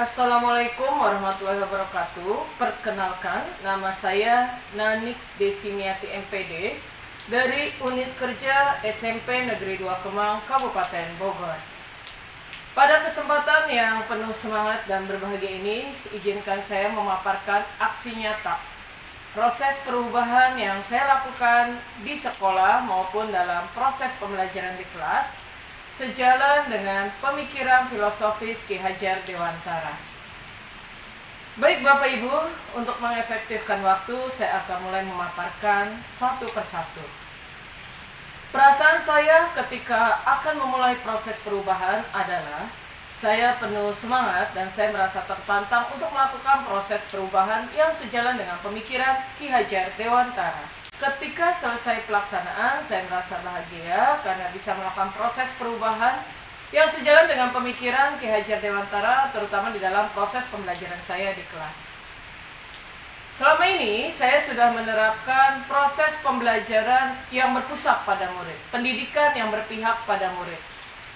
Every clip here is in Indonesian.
Assalamualaikum warahmatullahi wabarakatuh. Perkenalkan, nama saya Nanik Desimiati MPD dari Unit Kerja SMP Negeri 2 Kemang, Kabupaten Bogor. Pada kesempatan yang penuh semangat dan berbahagia ini, izinkan saya memaparkan aksi nyata proses perubahan yang saya lakukan di sekolah maupun dalam proses pembelajaran di kelas, sejalan dengan pemikiran filosofis Ki Hajar Dewantara. Baik Bapak Ibu, untuk mengefektifkan waktu, saya akan mulai memaparkan satu persatu. Perasaan saya ketika akan memulai proses perubahan adalah saya penuh semangat dan saya merasa tertantang untuk melakukan proses perubahan yang sejalan dengan pemikiran Ki Hajar Dewantara. Ketika selesai pelaksanaan, saya merasa bahagia karena bisa melakukan proses perubahan yang sejalan dengan pemikiran Ki Hajar Dewantara, terutama di dalam proses pembelajaran saya di kelas. Selama ini, saya sudah menerapkan proses pembelajaran yang berpusat pada murid, pendidikan yang berpihak pada murid.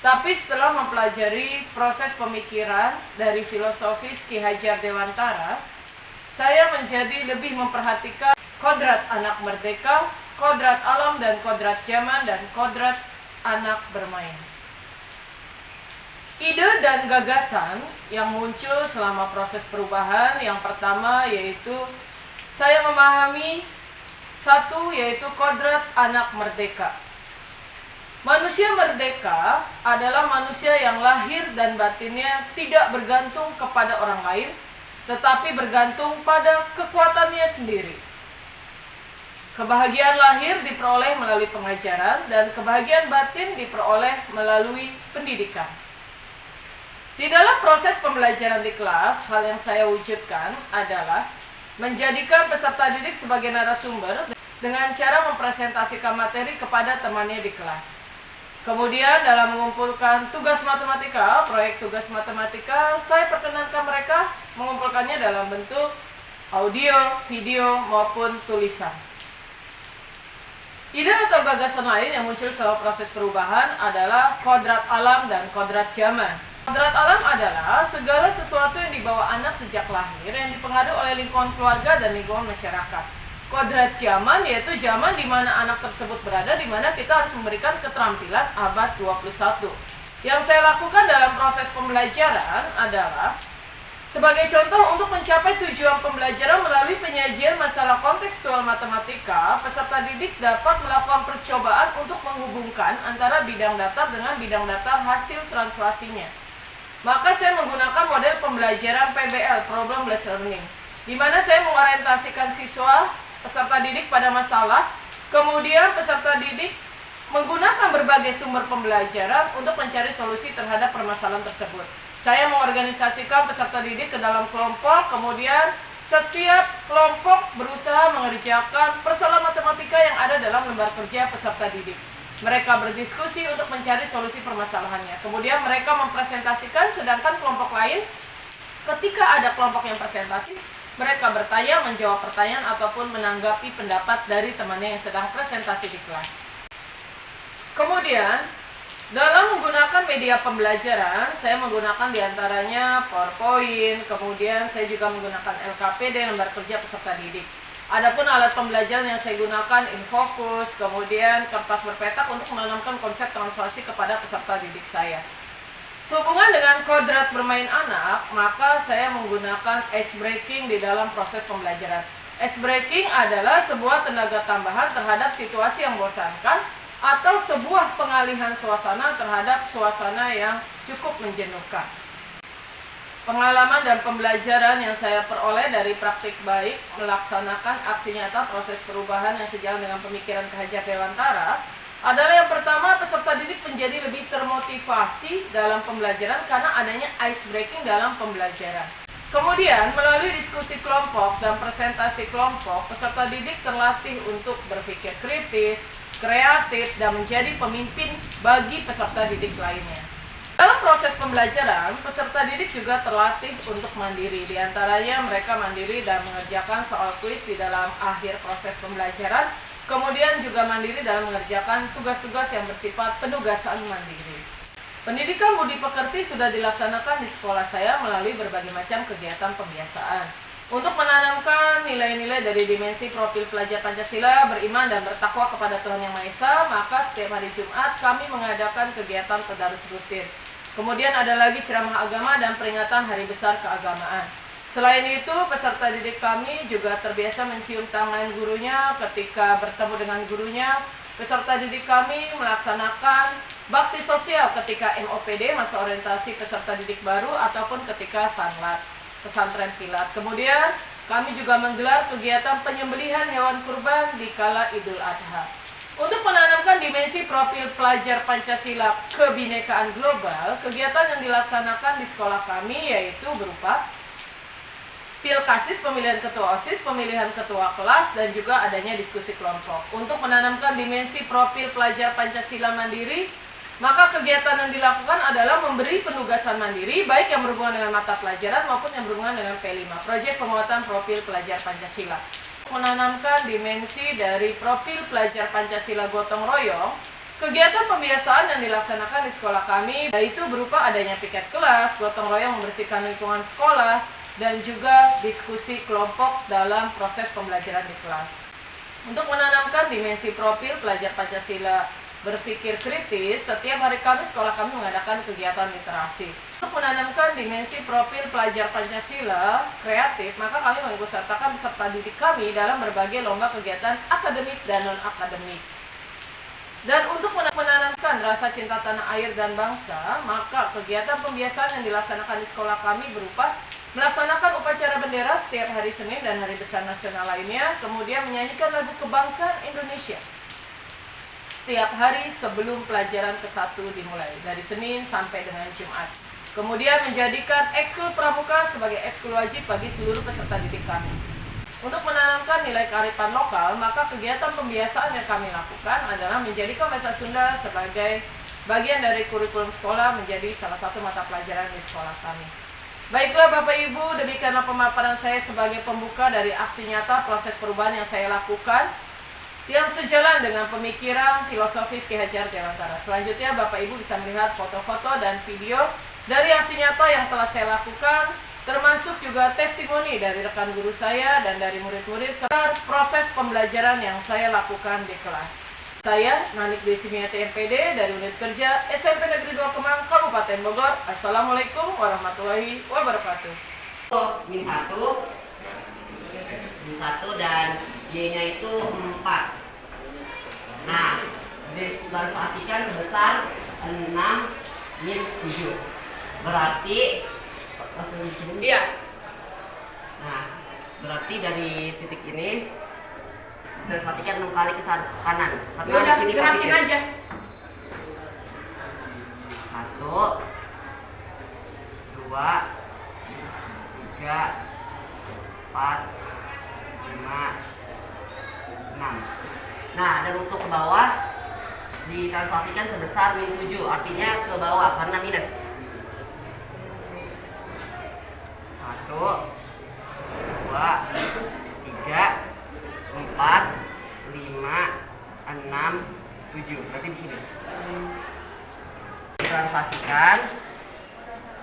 Tapi setelah mempelajari proses pemikiran dari filosofis Ki Hajar Dewantara, saya menjadi lebih memperhatikan kodrat anak merdeka, kodrat alam dan kodrat zaman, dan kodrat anak bermain. Ide dan gagasan yang muncul selama proses perubahan yang pertama yaitu saya memahami satu yaitu kodrat anak merdeka. Manusia merdeka adalah manusia yang lahir dan batinnya tidak bergantung kepada orang lain, tetapi bergantung pada kekuatannya sendiri. Kebahagiaan lahir diperoleh melalui pengajaran dan kebahagiaan batin diperoleh melalui pendidikan. Di dalam proses pembelajaran di kelas, hal yang saya wujudkan adalah menjadikan peserta didik sebagai narasumber dengan cara mempresentasikan materi kepada temannya di kelas. Kemudian dalam mengumpulkan tugas matematika, proyek tugas matematika, saya perkenankan mereka mengumpulkannya dalam bentuk audio, video, maupun tulisan. Ide atau gagasan lain yang muncul selama proses perubahan adalah kodrat alam dan kodrat zaman. Kodrat alam adalah segala sesuatu yang dibawa anak sejak lahir yang dipengaruhi oleh lingkungan keluarga dan lingkungan masyarakat. Kodrat zaman yaitu zaman di mana anak tersebut berada, di mana kita harus memberikan keterampilan abad 21. Yang saya lakukan dalam proses pembelajaran adalah sebagai contoh, untuk mencapai tujuan pembelajaran melalui penyajian masalah kontekstual matematika, peserta didik dapat melakukan percobaan untuk menghubungkan antara bidang datar dengan bidang datar hasil translasinya. Maka saya menggunakan model pembelajaran PBL, Problem Based Learning, di mana saya mengorientasikan siswa, peserta didik pada masalah, kemudian peserta didik menggunakan berbagai sumber pembelajaran untuk mencari solusi terhadap permasalahan tersebut. Saya mengorganisasikan peserta didik ke dalam kelompok, kemudian setiap kelompok berusaha mengerjakan persoalan matematika yang ada dalam lembar kerja peserta didik. Mereka berdiskusi untuk mencari solusi permasalahannya. Kemudian mereka mempresentasikan, sedangkan kelompok lain, ketika ada kelompok yang presentasi, mereka bertanya, menjawab pertanyaan, ataupun menanggapi pendapat dari temannya yang sedang presentasi di kelas. Kemudian, dalam menggunakan media pembelajaran, saya menggunakan diantaranya PowerPoint, kemudian saya juga menggunakan LKPD, lembar kerja peserta didik. Adapun alat pembelajaran yang saya gunakan Infocus, kemudian kertas berpetak untuk menanamkan konsep translasi kepada peserta didik saya. Sehubungan dengan kodrat bermain anak, maka saya menggunakan ice breaking di dalam proses pembelajaran. Ice breaking adalah sebuah tenaga tambahan terhadap situasi yang membosankan, atau sebuah pengalihan suasana terhadap suasana yang cukup menjenuhkan. Pengalaman dan pembelajaran yang saya peroleh dari praktik baik melaksanakan aksi nyata proses perubahan yang sejalan dengan pemikiran Ki Hajar Dewantara adalah yang pertama, peserta didik menjadi lebih termotivasi dalam pembelajaran karena adanya ice breaking dalam pembelajaran. Kemudian, melalui diskusi kelompok dan presentasi kelompok, peserta didik terlatih untuk berpikir kritis, kreatif, dan menjadi pemimpin bagi peserta didik lainnya. Dalam proses pembelajaran, peserta didik juga terlatih untuk mandiri. Di antaranya mereka mandiri dan mengerjakan soal kuis di dalam akhir proses pembelajaran, kemudian juga mandiri dalam mengerjakan tugas-tugas yang bersifat penugasan mandiri. Pendidikan budi pekerti sudah dilaksanakan di sekolah saya melalui berbagai macam kegiatan pembiasaan. Untuk menanamkan nilai-nilai dari dimensi profil pelajar Pancasila, beriman dan bertakwa kepada Tuhan Yang Maha Esa, maka setiap hari Jumat kami mengadakan kegiatan tadarus rutin. Kemudian ada lagi ceramah agama dan peringatan hari besar keagamaan. Selain itu, peserta didik kami juga terbiasa mencium tangan gurunya ketika bertemu dengan gurunya. Peserta didik kami melaksanakan bakti sosial ketika MOPD, masa orientasi peserta didik baru, ataupun ketika sanlat, pesantren kilat. Kemudian, kami juga menggelar kegiatan penyembelihan hewan kurban di kala Idul Adha. Untuk menanamkan dimensi profil pelajar Pancasila kebinekaan global, kegiatan yang dilaksanakan di sekolah kami yaitu berupa Pilkasis, pemilihan ketua OSIS, pemilihan ketua kelas, dan juga adanya diskusi kelompok. Untuk menanamkan dimensi profil pelajar Pancasila mandiri, maka kegiatan yang dilakukan adalah memberi penugasan mandiri, baik yang berhubungan dengan mata pelajaran maupun yang berhubungan dengan P5, proyek penguatan profil pelajar Pancasila. Menanamkan dimensi dari profil pelajar Pancasila gotong royong, kegiatan pembiasaan yang dilaksanakan di sekolah kami, yaitu berupa adanya piket kelas, gotong royong membersihkan lingkungan sekolah, dan juga diskusi kelompok dalam proses pembelajaran di kelas. Untuk menanamkan dimensi profil pelajar Pancasila berpikir kritis, setiap hari Kamis sekolah kami mengadakan kegiatan literasi. Untuk menanamkan dimensi profil pelajar Pancasila kreatif, maka kami mengikutsertakan peserta didik kami dalam berbagai lomba kegiatan akademik dan non-akademik. Dan untuk menanamkan rasa cinta tanah air dan bangsa, maka kegiatan pembiasaan yang dilaksanakan di sekolah kami berupa melaksanakan upacara bendera setiap hari Senin dan hari besar nasional lainnya, kemudian menyanyikan lagu kebangsaan Indonesia setiap hari sebelum pelajaran ke-1 dimulai, dari Senin sampai dengan Jumat. Kemudian menjadikan ekskul pramuka sebagai ekskul wajib bagi seluruh peserta didik kami. Untuk menanamkan nilai kearifan lokal, maka kegiatan pembiasaan yang kami lakukan adalah menjadikan bahasa Sunda sebagai bagian dari kurikulum sekolah menjadi salah satu mata pelajaran di sekolah kami. Baiklah Bapak Ibu, demikianlah pemaparan saya sebagai pembuka dari aksi nyata proses perubahan yang saya lakukan yang sejalan dengan pemikiran filosofis Ki Hajar Dewantara. Selanjutnya Bapak Ibu bisa melihat foto-foto dan video dari aksi nyata yang telah saya lakukan, termasuk juga testimoni dari rekan guru saya dan dari murid-murid serta proses pembelajaran yang saya lakukan di kelas. Saya Nanik Desimiati MPD dari Unit Kerja SMP Negeri 2 Kemang, Kabupaten Bogor. Assalamualaikum warahmatullahi wabarakatuh. Min 1 dan Y-nya itu 4. Nah, ditranslasikan sebesar 6 min 7. Berarti Iya. Nah, berarti dari titik ini ditranslasikan 6 kali ke kanan. Karena di sini positif. Aja. 1 2 3 4 5 6. Nah, dan untuk ke bawah ditranslasikan sebesar min 7, artinya ke bawah karena minus. 1 2 3 4 5 6 7. Berarti di sini. Ditranslasikan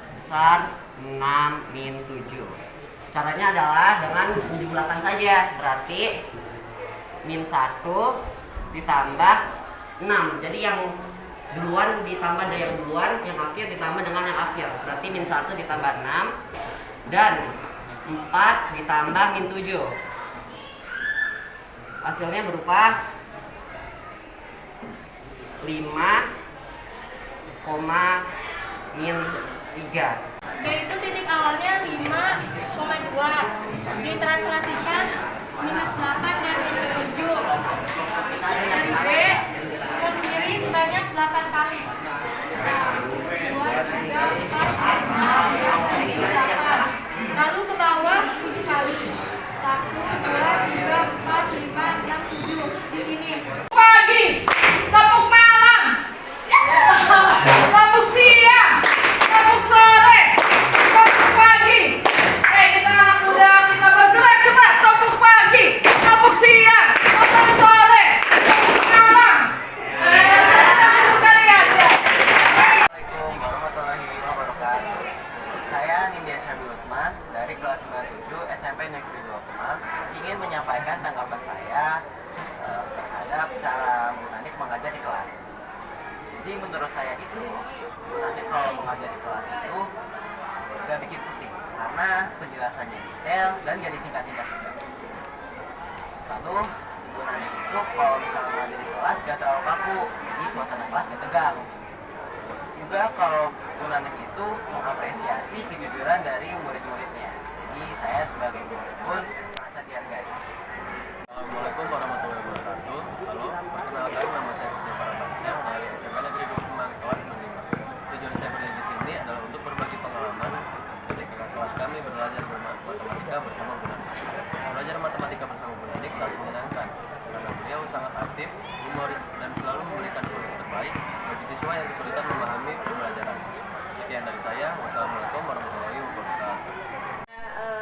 sebesar 6 min 7. Caranya adalah dengan menjumlahkan saja. Berarti min 1 ditambah 6. Jadi yang duluan ditambah dari yang duluan, yang akhir ditambah dengan yang akhir. Berarti min 1 ditambah 6 dan 4 ditambah min 7. Hasilnya berupa 5, min 3. Yaitu titik awalnya 5,2, ditranslasikan minus 8 dan minus 7. Dari B ke kiri sebanyak 8 kali. 2, 3, 4, 5, 6, 7, 8. Lalu ke bawah 7 kali. 1, 2, 3, 4, 5, 6, 7. Di sini. Pagi, tepuk malam, tepuk siang, tepuk sore, tepuk pagi. Kita anak muda, kita bergerak cepat. Tepuk pagi, tepuk siang, tepuk sore, tepuk malam. Tepuk kali aja. Assalamualaikum Syamil Lukman dari kelas 97 SMP Negeri 2 Kemang ingin menyampaikan tanggapan saya terhadap cara Bu Nanik mengajar di kelas. Jadi menurut saya itu Bu Nanik kalau mengajar di kelas itu gak bikin pusing karena penjelasannya detail dan gak disingkat-singkat juga. Lalu Bu Nanik itu kalau misalnya mengajar di kelas gak terlalu kaku, jadi suasana kelas gak tegang. Juga kalau Bu Nanik itu mengapresiasi kejujuran dari murid-muridnya. Jadi saya sebagai murid pun merasa dihargai. Assalamualaikum warahmatullahi wabarakatuh. Halo, perkenalkan nama saya Kusni Paramansyah dari SMP Negeri 2 Kemang, kelas 95. Tujuan saya berdiri di sini adalah untuk berbagi pengalaman ketika kelas kami belajar matematika bersama Bu Nanik. Belajar matematika bersama Bu Nanik sangat menyenangkan karena beliau sangat aktif, humoris, dan selalu memberikan solusi terbaik bagi siswa yang kesulitan memahami pembelajaran. Sekian dari saya. Wassalamualaikum warahmatullahi wabarakatuh.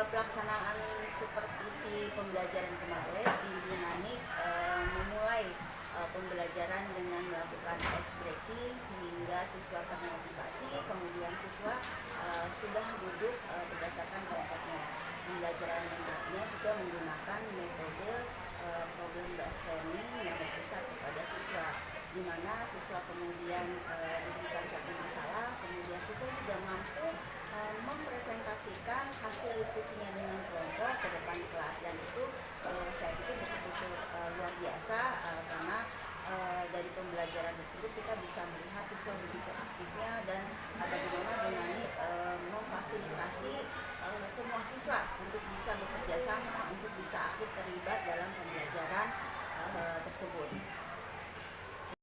Pelaksanaan supervisi pembelajaran kemarin, Ibu Nanik memulai pembelajaran dengan melakukan ice breaking sehingga siswa termotivasi, kemudian siswa sudah duduk berdasarkan kelompoknya. Pembelajaran menariknya juga menggunakan metode problem based learning yang berpusat kepada siswa, di mana siswa kemudian diberikan suatu masalah, kemudian siswa juga mampu mempresentasikan hasil diskusinya dengan kelompok ke depan kelas, dan itu saya pikir betul-betul luar biasa karena dari pembelajaran tersebut kita bisa melihat siswa begitu aktifnya dan bagaimana Bu Nanik memfasilitasi semua siswa untuk bisa bekerja sama, untuk bisa aktif terlibat dalam pembelajaran tersebut.